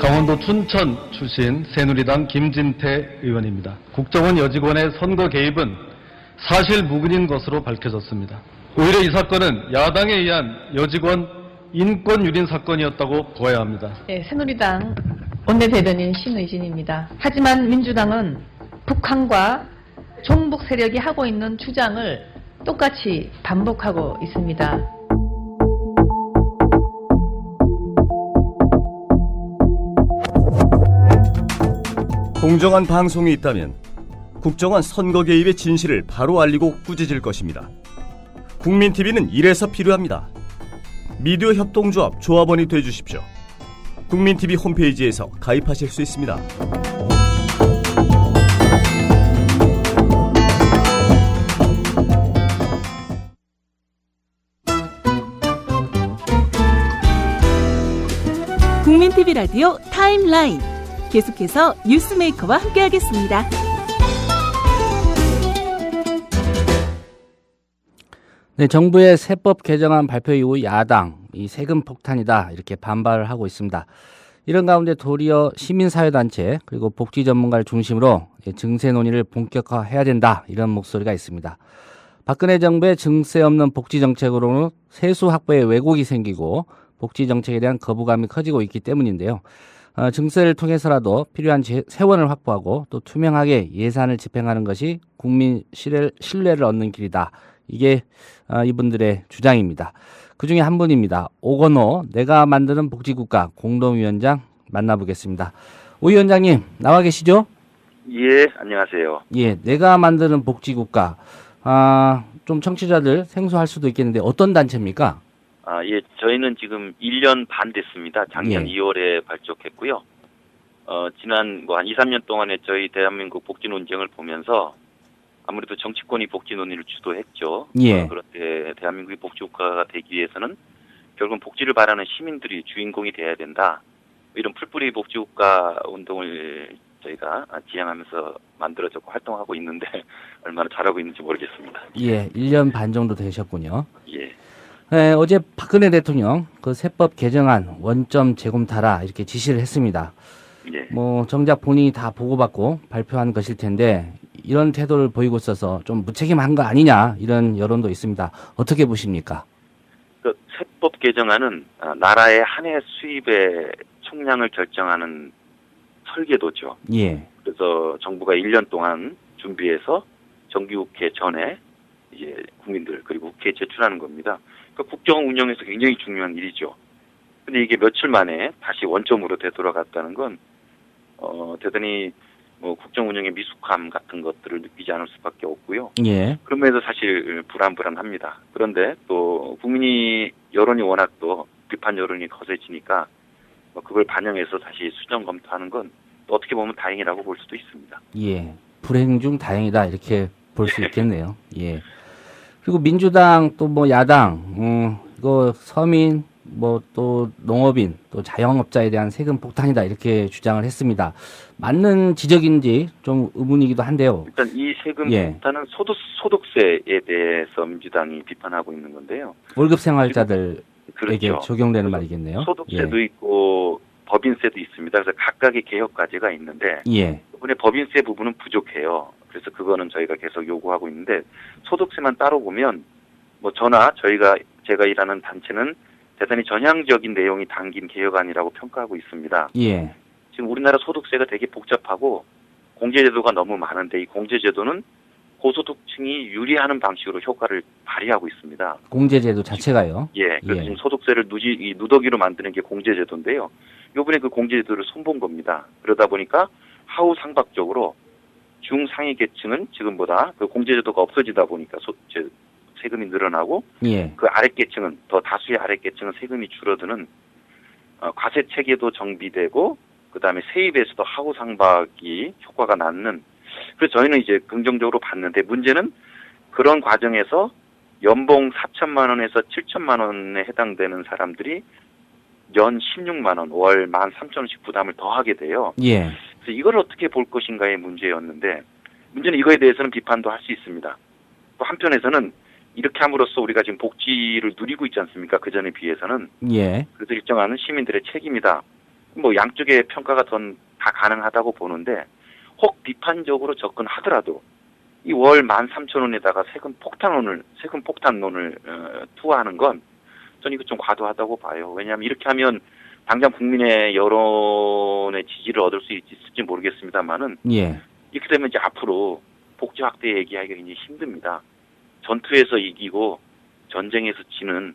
강원도 춘천 출신 새누리당 김진태 의원입니다. 국정원 여직원의 선거 개입은 사실 무근인 것으로 밝혀졌습니다. 오히려 이 사건은 야당에 의한 여직원 인권 유린 사건이었다고 보아야 합니다. 네, 새누리당 원내대변인 신의진입니다. 하지만 민주당은 북한과 종북 세력이 하고 있는 주장을 똑같이 반복하고 있습니다. 공정한 방송이 있다면 국정원 선거 개입의 진실을 바로 알리고 꾸짖을 것입니다. 국민TV는 이래서 필요합니다. 미디어 협동조합 조합원이 되어주십시오. 국민TV 홈페이지에서 가입하실 수 있습니다. 국민TV 라디오 타임라인, 계속해서 뉴스메이커와 함께하겠습니다. 네, 정부의 세법 개정안 발표 이후 야당 이 세금 폭탄이다 이렇게 반발을 하고 있습니다. 이런 가운데 도리어 시민사회단체 그리고 복지 전문가를 중심으로 증세 논의를 본격화해야 된다 이런 목소리가 있습니다. 박근혜 정부의 증세 없는 복지 정책으로는 세수 확보에 왜곡이 생기고 복지 정책에 대한 거부감이 커지고 있기 때문인데요. 증세를 통해서라도 필요한 세원을 확보하고 또 투명하게 예산을 집행하는 것이 국민 신뢰를 얻는 길이다. 이게 이분들의 주장입니다. 그중에 한 분입니다. 오건호 내가 만드는 복지국가 공동위원장 만나보겠습니다. 오 위원장님 나와 계시죠? 예, 안녕하세요. 예, 내가 만드는 복지국가. 좀 청취자들 생소할 수도 있겠는데 어떤 단체입니까? 예, 저희는 지금 1년 반 됐습니다. 작년 2월에 발족했고요. 지난 한 2, 3년 동안에 저희 대한민국 복지 논쟁을 보면서 아무래도 정치권이 복지 논의를 주도했죠. 예. 그런데 대한민국이 복지국가가 되기 위해서는 결국은 복지를 바라는 시민들이 주인공이 돼야 된다. 이런 풀뿌리 복지국가 운동을 저희가 지향하면서 만들어졌고 활동하고 있는데 얼마나 잘하고 있는지 모르겠습니다. 예, 1년 반 정도 되셨군요. 예. 네, 어제 박근혜 대통령 그 세법 개정안 원점 재검토하라 이렇게 지시를 했습니다. 예. 뭐 정작 본인이 다 보고받고 발표한 것일 텐데 이런 태도를 보이고 있어서 좀 무책임한 거 아니냐 이런 여론도 있습니다. 어떻게 보십니까? 그 세법 개정안은 나라의 한 해 수입의 총량을 결정하는 설계도죠. 예. 그래서 정부가 1년 동안 준비해서 정기국회 전에 이제 국민들 그리고 국회에 제출하는 겁니다. 그러니까 국정 운영에서 굉장히 중요한 일이죠. 근데 이게 며칠 만에 다시 원점으로 되돌아갔다는 건 대단히 뭐 국정 운영의 미숙함 같은 것들을 느끼지 않을 수밖에 없고요. 예. 그러면서 사실 불안합니다. 그런데 또 국민이 여론이 워낙 또 비판 여론이 거세지니까 그걸 반영해서 다시 수정 검토하는 건 또 어떻게 보면 다행이라고 볼 수도 있습니다. 예. 불행 중 다행이다 이렇게 볼 수 있겠네요. 예. 그리고 민주당 또 뭐 야당 이거 서민 뭐 또 농업인 또 자영업자에 대한 세금 폭탄이다 이렇게 주장을 했습니다. 맞는 지적인지 좀 의문이기도 한데요. 일단 이 세금 폭탄은 소득세에 대해서 민주당이 비판하고 있는 건데요. 월급 생활자들에게 그렇죠. 적용되는 말이겠네요. 소득세도 있고 법인세도 있습니다. 그래서 각각의 개혁 과제가 있는데 이번에 법인세 부분은 부족해요. 그래서 그거는 저희가 계속 요구하고 있는데 소득세만 따로 보면 뭐 제가 일하는 단체는 대단히 전향적인 내용이 담긴 개혁안이라고 평가하고 있습니다. 예. 지금 우리나라 소득세가 되게 복잡하고 공제제도가 너무 많은데 이 공제제도는 고소득층이 유리하는 방식으로 효과를 발휘하고 있습니다. 공제제도 자체가요? 예. 그래서 지금 소득세를 누더기로 만드는 게 공제제도인데요. 이번에 그 공제제도를 손본 겁니다. 그러다 보니까 하우상박적으로 중상위 계층은 지금보다 그 공제제도가 없어지다 보니까 세금이 늘어나고 그 아랫계층은 더 다수의 아랫계층은 세금이 줄어드는 과세 체계도 정비되고 그다음에 세입에서도 하우상박이 효과가 낳는 그래서 저희는 이제 긍정적으로 봤는데 문제는 그런 과정에서 연봉 4천만 원에서 7천만 원에 해당되는 사람들이 연 16만 원, 월 13,000원씩 부담을 더하게 돼요. 예. 그래서 이걸 어떻게 볼 것인가의 문제였는데 문제는 이거에 대해서는 비판도 할 수 있습니다. 또 한편에서는 이렇게 함으로써 우리가 지금 복지를 누리고 있지 않습니까? 그전에 비해서는. 예. 그래서 일정한 시민들의 책임이다. 뭐 양쪽의 평가가 전 다 가능하다고 보는데 혹 비판적으로 접근하더라도 이 월 13,000원에다가 세금 폭탄론을 투하하는 건 저는 이거 좀 과도하다고 봐요. 왜냐하면 이렇게 하면 당장 국민의 여론의 지지를 얻을 수 있을지 모르겠습니다만은 예. 이렇게 되면 이제 앞으로 복지 확대 얘기하기가 굉장히 힘듭니다. 전투에서 이기고 전쟁에서 지는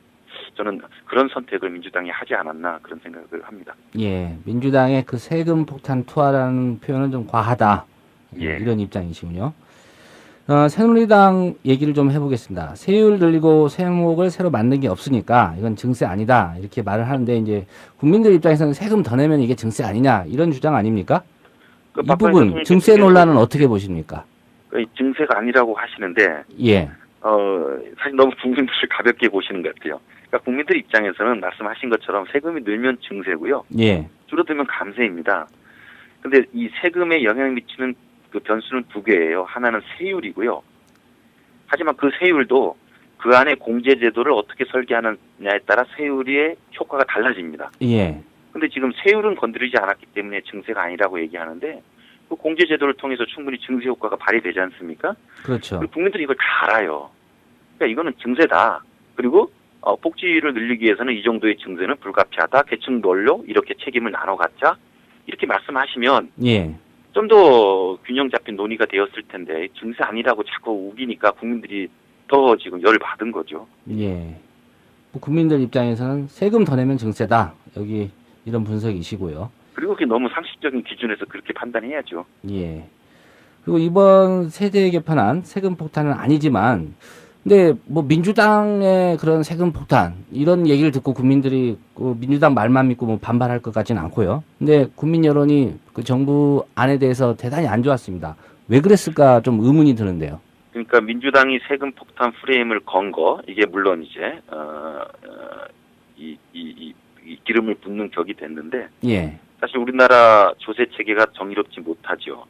저는 그런 선택을 민주당이 하지 않았나 그런 생각을 합니다. 예. 민주당의 그 세금 폭탄 투하라는 표현은 좀 과하다. 예. 이런 입장이시군요. 새누리당 얘기를 좀 해보겠습니다. 세율 늘리고 세목을 새로 만든 게 없으니까 이건 증세 아니다. 이렇게 말을 하는데 이제 국민들 입장에서는 세금 더 내면 이게 증세 아니냐 이런 주장 아닙니까? 그 이 부분 증세 논란은 어떻게 보십니까? 증세가 아니라고 하시는데 예. 사실 너무 국민들을 가볍게 보시는 것 같아요. 그러니까 국민들 입장에서는 말씀하신 것처럼 세금이 늘면 증세고요. 예. 줄어들면 감세입니다. 근데 이 세금에 영향을 미치는 그 변수는 두 개예요. 하나는 세율이고요. 하지만 그 세율도 그 안에 공제제도를 어떻게 설계하느냐에 따라 세율의 효과가 달라집니다. 예. 근데 지금 세율은 건드리지 않았기 때문에 증세가 아니라고 얘기하는데 그 공제제도를 통해서 충분히 증세 효과가 발휘되지 않습니까? 그렇죠. 그리고 국민들이 이걸 다 알아요. 그러니까 이거는 증세다. 그리고 복지를 늘리기 위해서는 이 정도의 증세는 불가피하다. 계층별로 이렇게 책임을 나눠 갖자. 이렇게 말씀하시면 예. 좀 더 균형 잡힌 논의가 되었을 텐데 증세 아니라고 자꾸 우기니까 국민들이 더 지금 열을 받은 거죠. 예. 뭐 국민들 입장에서는 세금 더 내면 증세다. 여기 이런 분석이시고요. 그리고 그게 너무 상식적인 기준에서 그렇게 판단해야죠. 예. 그리고 이번 세제 개편안 세금 폭탄은 아니지만, 근데 뭐 민주당의 그런 세금 폭탄 이런 얘기를 듣고 국민들이 그 민주당 말만 믿고 뭐 반발할 것 같지는 않고요. 근데 국민 여론이 그 정부 안에 대해서 대단히 안 좋았습니다. 왜 그랬을까 좀 의문이 드는데요. 그러니까 민주당이 세금 폭탄 프레임을 건 거 이게 물론 이제 이 기름을 붓는 격이 됐는데 예. 사실 우리나라 조세 체계가 정의롭지 못하죠.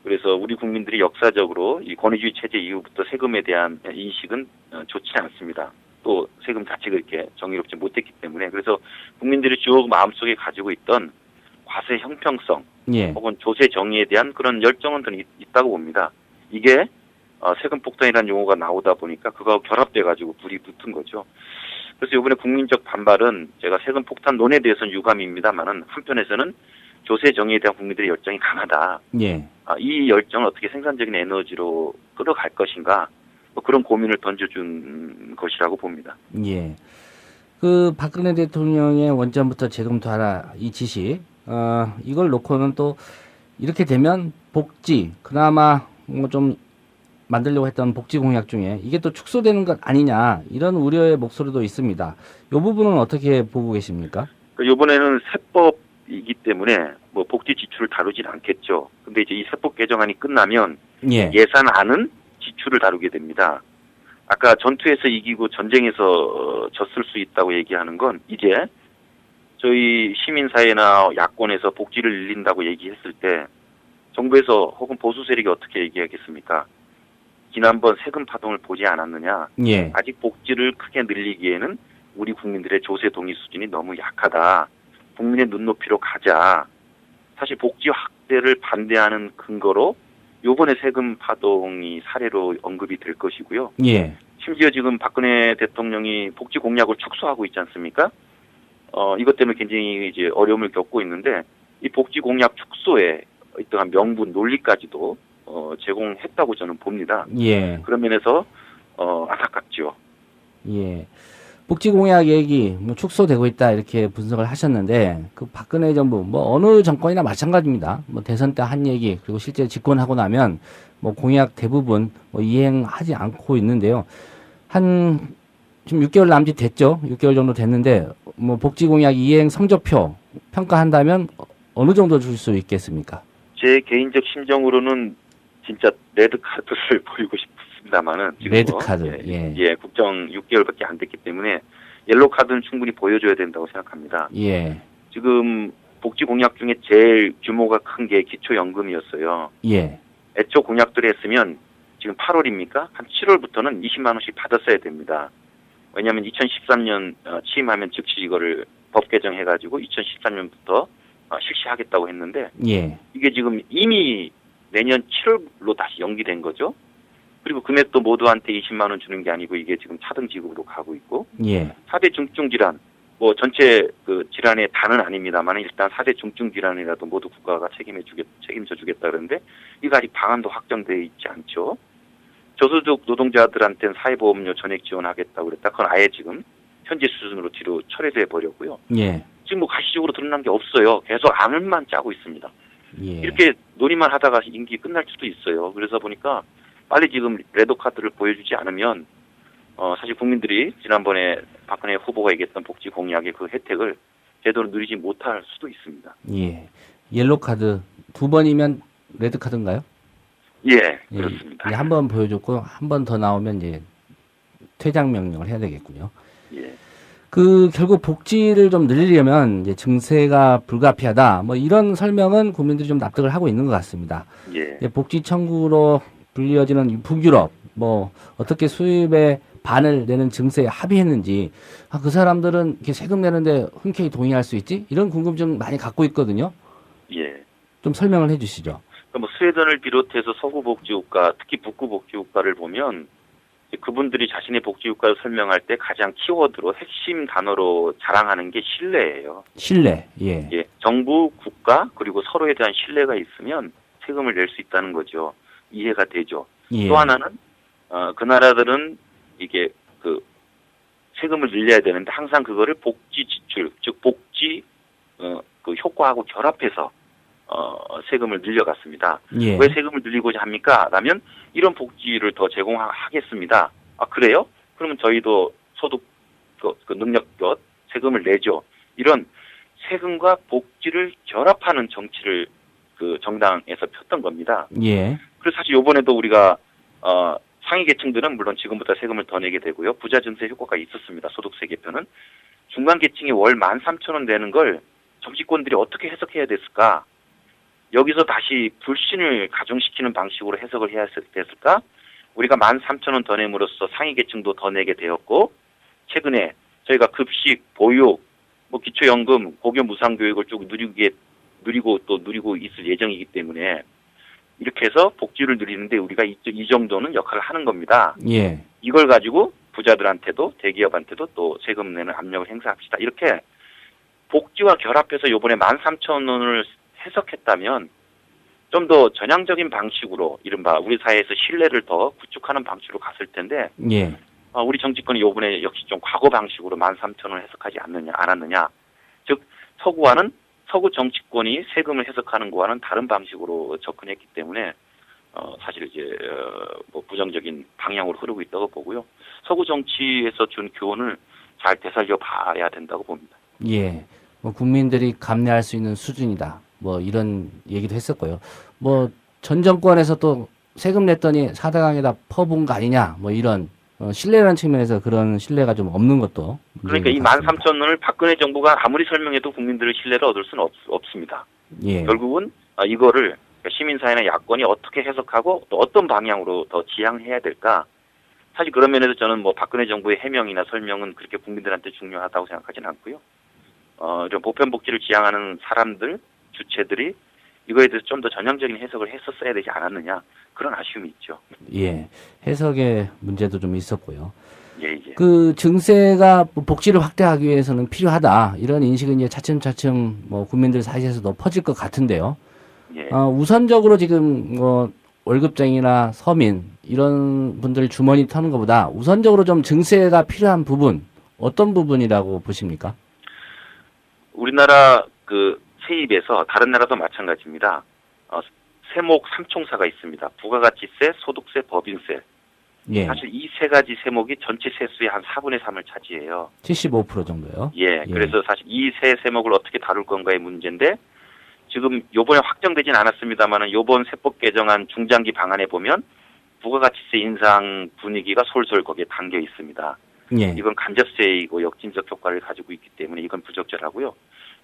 그래서 우리 국민들이 역사적으로 이 권위주의 체제 이후부터 세금에 대한 인식은 좋지 않습니다. 또 세금 자체가 이렇게 정의롭지 못했기 때문에 그래서 국민들이 쭉 마음속에 가지고 있던 과세 형평성 예. 혹은 조세 정의에 대한 그런 열정은 더 있다고 봅니다. 이게 세금 폭탄이라는 용어가 나오다 보니까 그거하고 결합돼가지고 불이 붙은 거죠. 그래서 이번에 국민적 반발은 제가 세금 폭탄론에 대해서는 유감입니다만은 한편에서는 조세 정의에 대한 국민들의 열정이 강하다. 예. 이 열정을 어떻게 생산적인 에너지로 끌어갈 것인가 뭐 그런 고민을 던져준 것이라고 봅니다. 예. 그 박근혜 대통령의 원전부터 재검토하라 이 지시, 이걸 놓고는 또 이렇게 되면 복지, 그나마 뭐 좀 만들려고 했던 복지 공약 중에 이게 또 축소되는 것 아니냐 이런 우려의 목소리도 있습니다. 이 부분은 어떻게 보고 계십니까? 이번에는 세법이기 때문에 뭐 복지 지출을 다루진 않겠죠. 근데 이제 이 세법 개정안이 끝나면 예. 예산안은 지출을 다루게 됩니다. 아까 전투에서 이기고 전쟁에서 졌을 수 있다고 얘기하는 건 이제 저희 시민사회나 야권에서 복지를 늘린다고 얘기했을 때 정부에서 혹은 보수 세력이 어떻게 얘기하겠습니까? 지난번 세금 파동을 보지 않았느냐? 예. 아직 복지를 크게 늘리기에는 우리 국민들의 조세 동의 수준이 너무 약하다. 국민의 눈높이로 가자. 사실 복지 확대를 반대하는 근거로 요번에 세금 파동이 사례로 언급이 될 것이고요. 예. 심지어 지금 박근혜 대통령이 복지 공약을 축소하고 있지 않습니까? 이것 때문에 굉장히 이제 어려움을 겪고 있는데 이 복지 공약 축소에 어떠한 명분 논리까지도 제공했다고 저는 봅니다. 예. 그런 면에서 안타깝죠. 예. 복지 공약 얘기 뭐 축소되고 있다 이렇게 분석을 하셨는데 그 박근혜 정부 뭐 어느 정권이나 마찬가지입니다. 뭐 대선 때 한 얘기 그리고 실제 집권하고 나면 뭐 공약 대부분 뭐 이행하지 않고 있는데요. 한 지금 6개월 남짓 됐죠. 6개월 정도 됐는데 뭐 복지 공약 이행 성적표 평가한다면 어느 정도 줄 수 있겠습니까? 제 개인적 심정으로는 진짜 레드카드를 보이고 싶습니다만은 지금 레드카드. 예, 국정 6개월밖에 안 됐기 때문에 옐로카드는 충분히 보여줘야 된다고 생각합니다. 예. 지금 복지 공약 중에 제일 규모가 큰 게 기초연금이었어요. 예. 애초 공약들을 했으면 지금 8월입니까? 한 7월부터는 20만 원씩 받았어야 됩니다. 왜냐하면 2013년 취임하면 즉시 이거를 법 개정해가지고 2013년부터 실시하겠다고 했는데 예. 이게 지금 이미 내년 7월로 다시 연기된 거죠. 그리고 금액도 모두한테 20만 원 주는 게 아니고 이게 지금 차등 지급으로 가고 있고 예. 4대 중증 질환 뭐 전체 그 질환의 다는 아닙니다만 일단 4대 중증 질환이라도 모두 국가가 책임져 주겠다 그러는데 이거 아직 방안도 확정되어 있지 않죠. 저소득 노동자들한테는 사회보험료 전액 지원하겠다고 그랬다. 그건 아예 지금 현재 수준으로 뒤로 철회돼 버렸고요. 예. 지금 뭐 가시적으로 드러난 게 없어요. 계속 암을만 짜고 있습니다. 예. 이렇게 논의만 하다가 임기 끝날 수도 있어요. 그래서 보니까 빨리 지금 레드카드를 보여주지 않으면 사실 국민들이 지난번에 박근혜 후보가 얘기했던 복지 공약의 그 혜택을 제대로 누리지 못할 수도 있습니다. 예. 옐로 카드 2번이면 레드 카드인가요? 예, 그렇습니다. 한 번 보여줬고 한 번 더 나오면 이제 퇴장 명령을 해야 되겠군요. 예. 결국 복지를 좀 늘리려면 이제 증세가 불가피하다. 뭐 이런 설명은 국민들이 좀 납득을 하고 있는 것 같습니다. 예. 복지 청구로 불리어지는 북유럽, 뭐 어떻게 수입의 반을 내는 증세에 합의했는지, 그 사람들은 이렇게 세금 내는데 흔쾌히 동의할 수 있지? 이런 궁금증 많이 갖고 있거든요. 예. 좀 설명을 해주시죠. 뭐 스웨덴을 비롯해서 서구 복지국가, 특히 북구 복지국가를 보면 그분들이 자신의 복지국가를 설명할 때 가장 키워드로 핵심 단어로 자랑하는 게 신뢰예요. 신뢰, 예. 예, 정부, 국가 그리고 서로에 대한 신뢰가 있으면 세금을 낼 수 있다는 거죠. 이해가 되죠. 예. 또 하나는 그 나라들은 이게 그 세금을 늘려야 되는데 항상 그거를 복지 지출, 즉 복지 그 효과하고 결합해서 세금을 늘려갔습니다. 예. 왜 세금을 늘리고자 합니까? 라면 이런 복지를 더 제공하겠습니다. 아 그래요? 그러면 저희도 소득 그 능력껏 세금을 내죠. 이런 세금과 복지를 결합하는 정치를 그 정당에서 폈던 겁니다. 예. 그래서 사실 이번에도 우리가 상위 계층들은 물론 지금보다 세금을 더 내게 되고요. 부자 증세 효과가 있었습니다. 소득세 개편은. 중간 계층이 월 13,000원 내는 걸 정치권들이 어떻게 해석해야 됐을까? 여기서 다시 불신을 가중시키는 방식으로 해석을 해야 됐을까? 우리가 13,000원 더 내므로써 상위 계층도 더 내게 되었고 최근에 저희가 급식, 보육, 뭐 기초연금, 고교 무상교육을 쭉 누리고 있을 예정이기 때문에 이렇게 해서 복지를 누리는데 우리가 이 정도는 역할을 하는 겁니다. 예. 이걸 가지고 부자들한테도 대기업한테도 또 세금 내는 압력을 행사합시다. 이렇게 복지와 결합해서 이번에 13,000원을 해석했다면 좀 더 전향적인 방식으로 이른바 우리 사회에서 신뢰를 더 구축하는 방식으로 갔을 텐데 예. 우리 정치권이 이번에 역시 좀 과거 방식으로 13,000원을 해석하지 않았느냐. 즉 서구 정치권이 세금을 해석하는 거와는 다른 방식으로 접근했기 때문에 사실 이제 뭐 부정적인 방향으로 흐르고 있다고 보고요. 서구 정치에서 준 교훈을 잘 되살려 봐야 된다고 봅니다. 예. 뭐 국민들이 감내할 수 있는 수준이다. 뭐 이런 얘기도 했었고요. 뭐 전 정권에서 또 세금 냈더니 사대강에다 퍼부은 거 아니냐. 뭐 이런 신뢰라는 측면에서 그런 신뢰가 좀 없는 것도. 그러니까 이 13,000원을 박근혜 정부가 아무리 설명해도 국민들의 신뢰를 얻을 수는 없습니다. 예. 결국은 이거를 시민사회나 야권이 어떻게 해석하고 또 어떤 방향으로 더 지향해야 될까? 사실 그런 면에서 저는 뭐 박근혜 정부의 해명이나 설명은 그렇게 국민들한테 중요하다고 생각하지는 않고요. 이런 보편복지를 지향하는 사람들, 주체들이 이거에 대해서 좀 더 전향적인 해석을 했었어야 되지 않았느냐 그런 아쉬움이 있죠. 예. 해석의 문제도 좀 있었고요. 예. 그 증세가 복지를 확대하기 위해서는 필요하다. 이런 인식은 이제 차츰차츰 뭐 국민들 사이에서도 퍼질 것 같은데요. 예. 우선적으로 지금 뭐 월급쟁이나 서민 이런 분들 주머니 터는 것보다 우선적으로 좀 증세가 필요한 부분 어떤 부분이라고 보십니까? 우리나라 그 세입에서 다른 나라도 마찬가지입니다. 세목 3총사가 있습니다. 부가가치세, 소득세, 법인세. 예. 사실 이 세 가지 세목이 전체 세수의 한 4분의 3을 차지해요. 75% 정도요. 예. 그래서 사실 이 세 세목을 어떻게 다룰 건가의 문제인데 지금 요번에 확정되진 않았습니다만은 요번 세법 개정안 중장기 방안에 보면 부가가치세 인상 분위기가 솔솔 거기에 담겨 있습니다. 예. 이건 간접세이고 역진적 효과를 가지고 있기 때문에 이건 부적절하고요.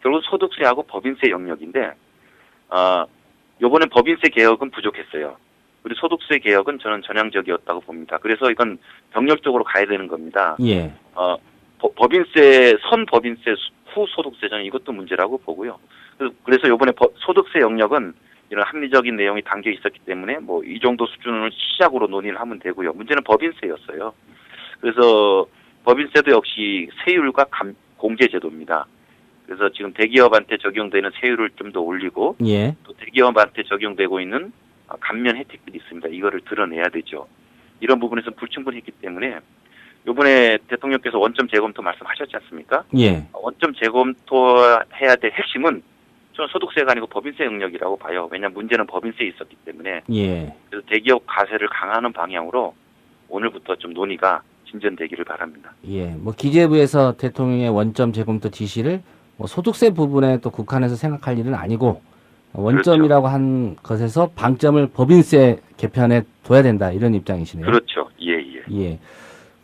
결국 소득세하고 법인세 영역인데 요번에 법인세 개혁은 부족했어요. 그리고 소득세 개혁은 저는 전향적이었다고 봅니다. 그래서 이건 병렬적으로 가야 되는 겁니다. 예. 법인세, 선법인세 후 소득세 저는 이것도 문제라고 보고요. 그래서 이번에 소득세 영역은 이런 합리적인 내용이 담겨 있었기 때문에 뭐 이 정도 수준을 시작으로 논의를 하면 되고요. 문제는 법인세였어요. 그래서 법인세도 역시 세율과 공제 제도입니다. 그래서 지금 대기업한테 적용되는 세율을 좀 더 올리고 예. 또 대기업한테 적용되고 있는 감면 혜택들이 있습니다. 이거를 드러내야 되죠. 이런 부분에서 불충분했기 때문에 이번에 대통령께서 원점 재검토 말씀하셨지 않습니까? 예. 원점 재검토해야 될 핵심은 저는 소득세가 아니고 법인세 영역이라고 봐요. 왜냐하면 문제는 법인세에 있었기 때문에. 예. 그래서 대기업 과세를 강화하는 방향으로 오늘부터 좀 논의가 진전되기를 바랍니다. 예. 뭐 기재부에서 대통령의 원점 재검토 지시를 뭐 소득세 부분에 또 국한해서 생각할 일은 아니고 원점이라고 한 것에서 방점을 법인세 개편에 둬야 된다 이런 입장이시네요. 그렇죠. 예. 예.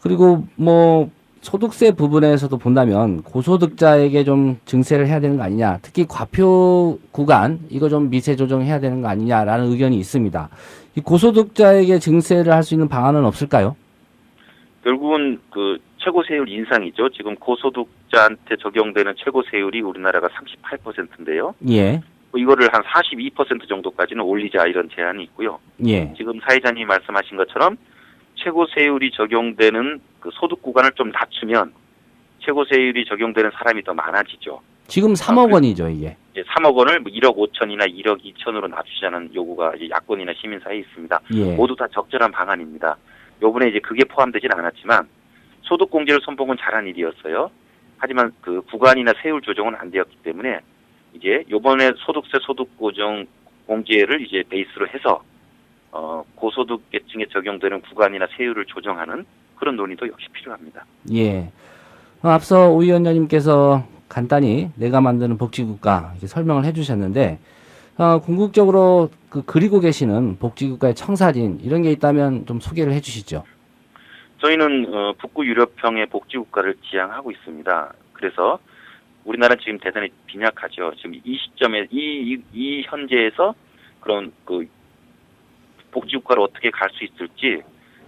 그리고 뭐 소득세 부분에서도 본다면 고소득자에게 좀 증세를 해야 되는 거 아니냐. 특히 과표 구간 이거 좀 미세 조정해야 되는 거 아니냐라는 의견이 있습니다. 이 고소득자에게 증세를 할 수 있는 방안은 없을까요? 결국은 그 최고 세율 인상이죠. 지금 고소득자한테 적용되는 최고 세율이 우리나라가 38%인데요. 예. 이거를 한 42% 정도까지는 올리자 이런 제안이 있고요. 예. 지금 사회자님이 말씀하신 것처럼 최고 세율이 적용되는 그 소득 구간을 좀 낮추면 최고 세율이 적용되는 사람이 더 많아지죠. 지금 3억 원이죠, 이게. 3억 원을 1억 5천이나 1억 2천으로 낮추자는 요구가 이제 야권이나 시민 사이에 있습니다. 예. 모두 다 적절한 방안입니다. 요번에 이제 그게 포함되진 않았지만 소득 공제를 선봉은 잘한 일이었어요. 하지만 그 구간이나 세율 조정은 안 되었기 때문에 이제 요번에 소득세 소득 고정 공제를 이제 베이스로 해서 고소득 계층에 적용되는 구간이나 세율을 조정하는 그런 논의도 역시 필요합니다. 예. 앞서 오 위원장님께서 간단히 내가 만드는 복지국가 이렇게 설명을 해주셨는데 궁극적으로 그리고 계시는 복지국가의 청사진 이런 게 있다면 좀 소개를 해주시죠. 저희는 북구 유럽형의 복지국가를 지향하고 있습니다. 그래서 우리나라는 지금 대단히 빈약하죠. 지금 이 시점에 이 현재에서 그런 그 복지국가를 어떻게 갈 수 있을지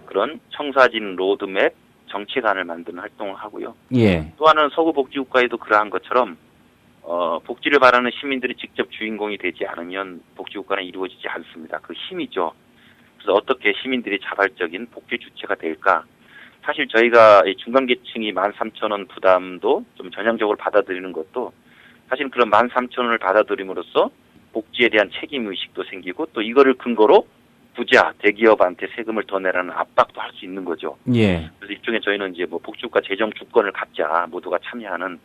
그런 청사진 로드맵 정책안을 만드는 활동을 하고요. 예. 또 하나는 서구 복지국가에도 그러한 것처럼 복지를 바라는 시민들이 직접 주인공이 되지 않으면 복지국가는 이루어지지 않습니다. 그 힘이죠. 그래서 어떻게 시민들이 자발적인 복지 주체가 될까? 사실 저희가 중간계층이 13,000원 부담도 좀 전향적으로 받아들이는 것도 사실 그런 13,000원을 받아들임으로써 복지에 대한 책임의식도 생기고 또 이거를 근거로 부자, 대기업한테 세금을 더 내라는 압박도 할 수 있는 거죠. 예. 그래서 일종의 저희는 이제 뭐 복지국가 재정 주권을 갖자, 모두가 참여하는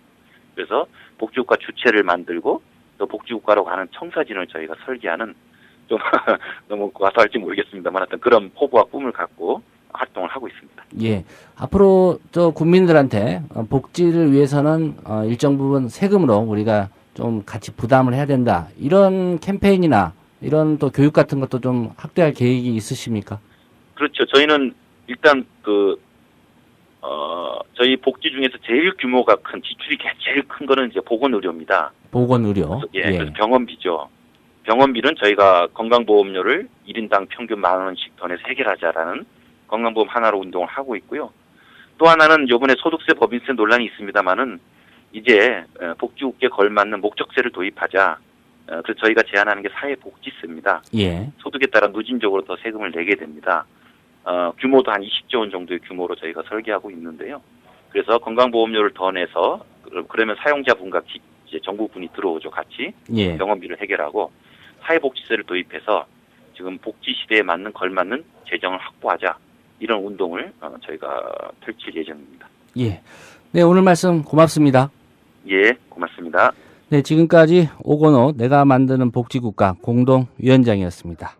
그래서 복지국가 주체를 만들고 또 복지국가로 가는 청사진을 저희가 설계하는 좀 너무 과도할지 모르겠습니다만 하여튼 그런 포부와 꿈을 갖고 활동을 하고 있습니다. 예. 앞으로 저 국민들한테 복지를 위해서는 일정 부분 세금으로 우리가 좀 같이 부담을 해야 된다. 이런 캠페인이나 이런 또 교육 같은 것도 좀 확대할 계획이 있으십니까? 그렇죠. 저희는 일단 저희 복지 중에서 제일 규모가 큰 지출이 제일 큰 거는 이제 보건의료입니다. 보건의료. 예. 그래서 병원비죠. 병원비는 저희가 건강보험료를 1인당 평균 10,000원씩 더 내서 해결하자라는 건강보험 하나로 운동을 하고 있고요. 또 하나는 이번에 소득세 법인세 논란이 있습니다만은 이제 복지국가에 걸맞는 목적세를 도입하자. 그래서 저희가 제안하는 게 사회복지세입니다. 예. 소득에 따라 누진적으로 더 세금을 내게 됩니다. 규모도 한 20조 원 정도의 규모로 저희가 설계하고 있는데요. 그래서 건강보험료를 더 내서 그러면 사용자분과 이제 정부분이 들어오죠. 같이 예. 병원비를 해결하고 사회복지세를 도입해서 지금 복지 시대에 맞는 걸맞는 재정을 확보하자 이런 운동을 저희가 펼칠 예정입니다. 예. 네, 오늘 말씀 고맙습니다. 예, 고맙습니다. 네, 지금까지 오건호 내가 만드는 복지국가 공동위원장이었습니다.